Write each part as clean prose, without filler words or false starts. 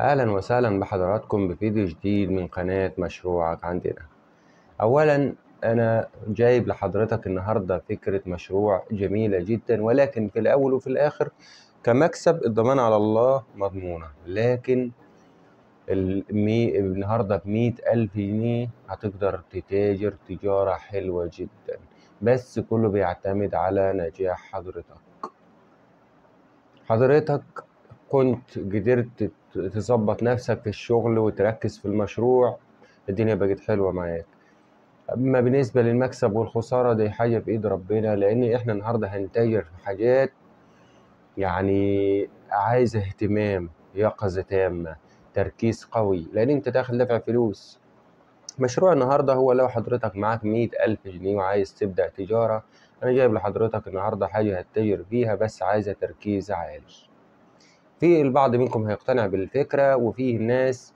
أهلا وسهلا بحضراتكم بفيديو جديد من قناة مشروعك عندنا. أولا أنا جايب لحضرتك النهاردة فكرة مشروع جميلة جدا، ولكن في الأول وفي الآخر كمكسب الضمان على الله مضمونة. لكن النهاردة ب100,000 جنيه هتقدر تتاجر تجارة حلوة جدا، بس كله بيعتمد على نجاح حضرتك كنت قدرت تظبط نفسك في الشغل وتركز في المشروع، الدنيا بقت حلوة معاك. أما بالنسبة للمكسب والخسارة دي حاجة بإيد ربنا، لأن إحنا النهاردة هنتاجر في حاجات يعني عايزة اهتمام، يقظة تامة، تركيز قوي، لأن أنت داخل دافع فلوس. مشروع النهاردة هو لو حضرتك معاك 100,000 جنيه وعايز تبدأ تجارة، أنا جايب لحضرتك النهاردة حاجة هتتاجر فيها، بس عايزة تركيز عالي. في البعض منكم هيقتنع بالفكرة، وفيه ناس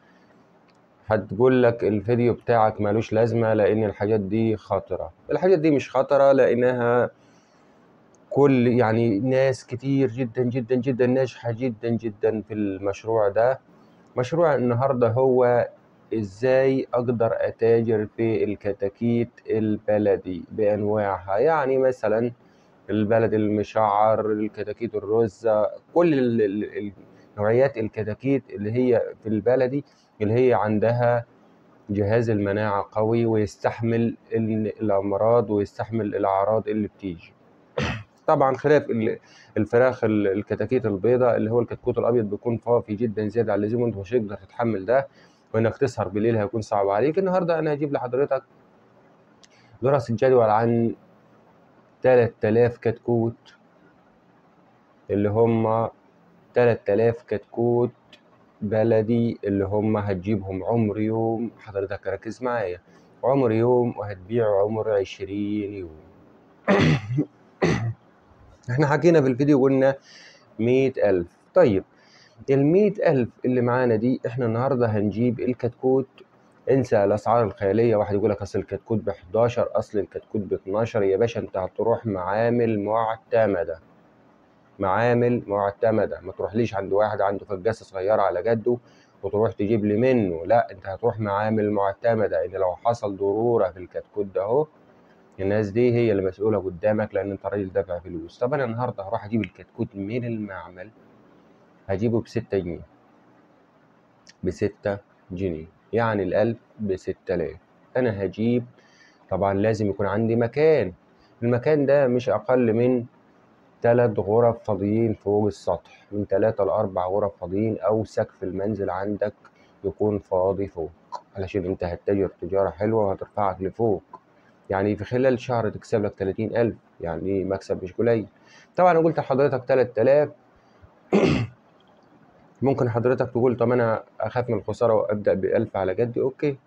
هتقول لك الفيديو بتاعك مالوش لازمة لأن الحاجات دي خطرة. الحاجات دي مش خطرة، لأنها يعني ناس كتير جدا جدا جدا ناجحة جدا جدا في المشروع ده. مشروع النهاردة هو إزاي أقدر أتاجر في الكتاكيت البلدي بأنواعها، يعني مثلا البلد المشعر، الكتاكيت الرزة، كل نوعيات الكتاكيت اللي هي في البلدي، اللي هي عندها جهاز المناعة قوي ويستحمل الأمراض ويستحمل الأعراض اللي بتيجي. طبعا خلاف الفراخ الكتاكيت البيضاء، اللي هو الكتكوت الأبيض بيكون فافي جدا زيادة عن اللزوم، وأنت مش هتقدر تتحمل ده، وإنك تسهر بالليل هيكون صعب عليك. النهاردة أنا هجيب لحضرتك دراسة جدول عن 3000 كتكوت، اللي هم 3000 كتكوت بلدي، اللي هم هتجيبهم عمر يوم. حضرتك ركز معايا، عمر يوم، وهتبيع عمر 20 يوم. احنا حكينا في الفيديو قلنا 100,000. طيب 100,000 اللي معانا دي، احنا النهاردة هنجيب الكتكوت. انسى الأسعار الخيالية، واحد يقول لك أصل الكتكوت ب11، أصل الكتكوت ب12. يا باشا أنت هتروح معامل معتمدة، ما تروحليش عند واحد عنده فجاسة صغيرة على جده وتروح تجيب لي منه، لا، انت هتروح معامل معتمدة، ان لو حصل ضرورة في الكتكوت ده اهو، الناس دي هي اللي مسؤولة قدامك، لان انت راجل دافع فلوس. طب انا النهارده هروح اجيب الكتكوت من المعمل، هجيبه ب6 جنيه، ب6 جنيه، يعني ال1000 ب6000. انا هجيب، طبعا لازم يكون عندي مكان. المكان ده مش اقل من 3 غرف فاضيين فوق السطح، من 3 ل4 غرف فاضيين، أو سقف المنزل عندك يكون فاضي فوق، علشان أنت هتتاجر تجارة حلوة وهترفعك لفوق. يعني في خلال شهر تكسب لك 30,000، يعني مكسب مش قليل. طبعا أنا قلت لحضرتك 3000. ممكن حضرتك تقول طب أنا أخاف من الخسارة وأبدأ ب1000 على جدي. أوكي،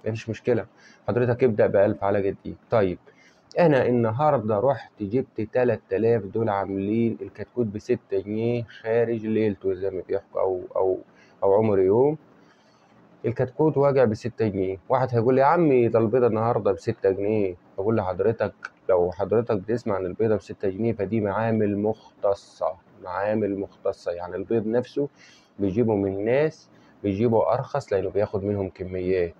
مفيش مشكلة، حضرتك ابدأ ب1000 على جدي. طيب أنا النهاردة رحت جبت 3000، دول عاملين الكتكوت ب6 جنيه خارج ليلته زي ما بيحكوا، أو عمر يوم. الكتكوت واجع ب6 جنيه. واحد هيقول لي يا عمي ده البيضة النهاردة ب6 جنيه. أقول لحضرتك لو حضرتك بتسمع عن البيضة ب6 جنيه، فدي معامل مختصة، يعني البيض نفسه بيجيبوا من ناس بيجيبوا أرخص لأنه بياخد منهم كميات.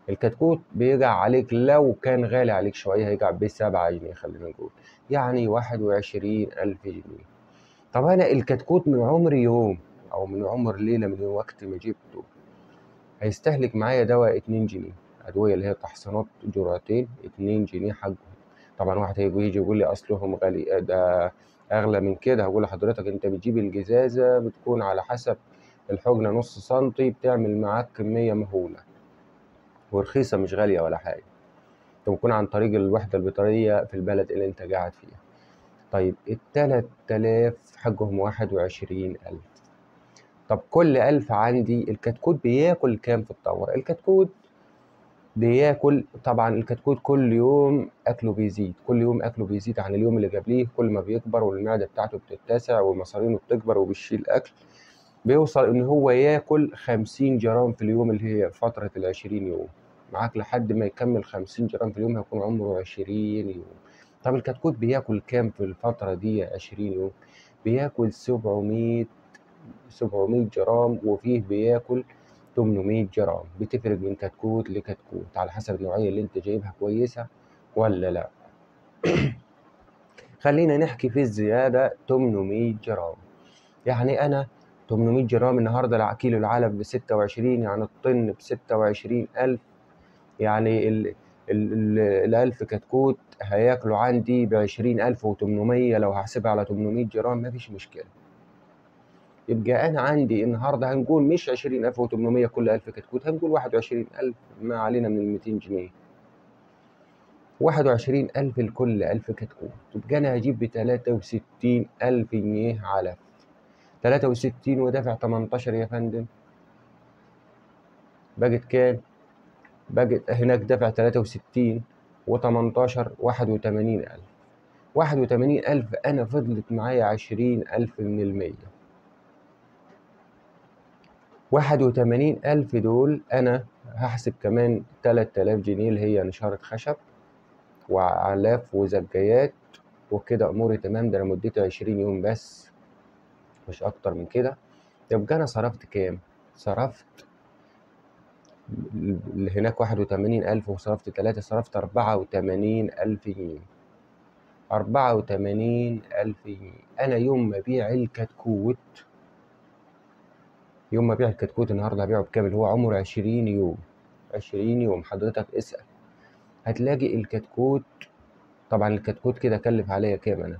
الكتكوت بيقع عليك لو كان غالي عليك شوية هيقع ب7 جنيه، خلينا نقول يعني 21,000 جنيه. طب أنا الكتكوت من عمر يوم أو من عمر ليلة، من وقت ما جبته، هيستهلك معايا دواء 2 جنيه، أدوية اللي هي تحصينات جرعتين، 2 جنيه حقهم. طبعا واحد يجي يقول لي أصلهم غالي، ده أغلى من كده. هقول لحضرتك أنت بتجيب الجزازة بتكون على حسب الحجنة نص سنتي، بتعمل معاك كمية مهولة ورخيصة، مش غالية ولا حاجة. تكون عن طريق الوحدة البيطرية في البلد اللي انت قاعد فيها. طيب 3000 حقهم 21,000. طب كل 1000 عندي، الكتكوت بياكل كام في الدورة؟ الكتكوت بياكل، طبعا الكتكوت كل يوم أكله بيزيد، كل يوم أكله بيزيد عن اليوم اللي قبليه، كل ما بيكبر والمعدة بتاعته بتتسع ومصارينه بتكبر وبيشيل أكل، بيوصل إن هو ياكل 50 جرام في اليوم، اللي هي فترة ال20 يوم معاك، لحد ما يكمل 50 جرام في اليوم هيكون عمره 20 يوم. طب الكتكوت بياكل كام في الفترة دي 20 يوم؟ بياكل 700 700 جرام وفيه بياكل 800 جرام. بتفرق من كتكوت لكتكوت على حسب النوعية اللي انت جايبها كويسة ولا لا. خلينا نحكي في الزيادة 800 جرام. يعني أنا 800 جرام النهاردة كيلو العلف ب26، يعني الطن ب26,000. يعني ال1000 كتكوت هياكلوا عندي ب20,800 لو هحسبها على 800 جرام مفيش مشكلة. يبقى أنا عندي النهاردة هنقول مش 20,800 كل 1000 كتكوت، هنقول 21,000، ما علينا من 200 جنيه. 21,000 لكل 1000 كتكوت، يبقى أنا هجيب ب63,000 جنيه علف. 63 ودافع 18 يا فندم، بقت كام؟ بقت هناك دافع 63 و18 81,000. 81,000 أنا فضلت معايا 20,000 من المية. 81,000 دول أنا هحسب كمان 3000 جنيه اللي هي نشارة خشب وأعلاف وزجاجات وكده أموري تمام. ده أنا مدتي 20 يوم بس مش أكتر من كده. يبقى أنا صرفت كام؟ صرفت اللي هناك 81,000 وصرفت 3، صرفت 84,000 جنيه. 84,000 جنيه. أنا يوم ما أبيع الكتكوت، النهارده هبيعه بكام؟ اللي هو عمره 20 يوم. 20 يوم حضرتك اسأل، هتلاقي الكتكوت. طبعا الكتكوت كده كلف عليا كام؟ أنا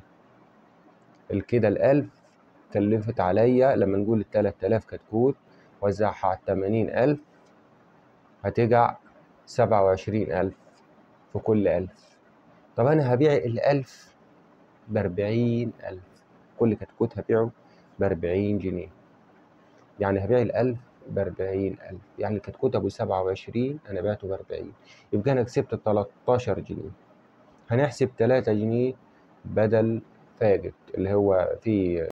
كده 1000 كلفت عليا، لما نقول 3000 كتكوت وزعها على 80,000 هتجع 27,000 في كل 1000. طب أنا هبيع 1000 ب40,000، كل كتكوت هبيعه ب40 جنيه. يعني هبيع 1000 ب40,000، يعني الكتكوت أبو 27 أنا بعته ب40، يبقى أنا كسبت 13 جنيه. هنحسب 3 جنيه بدل فاجت اللي هو في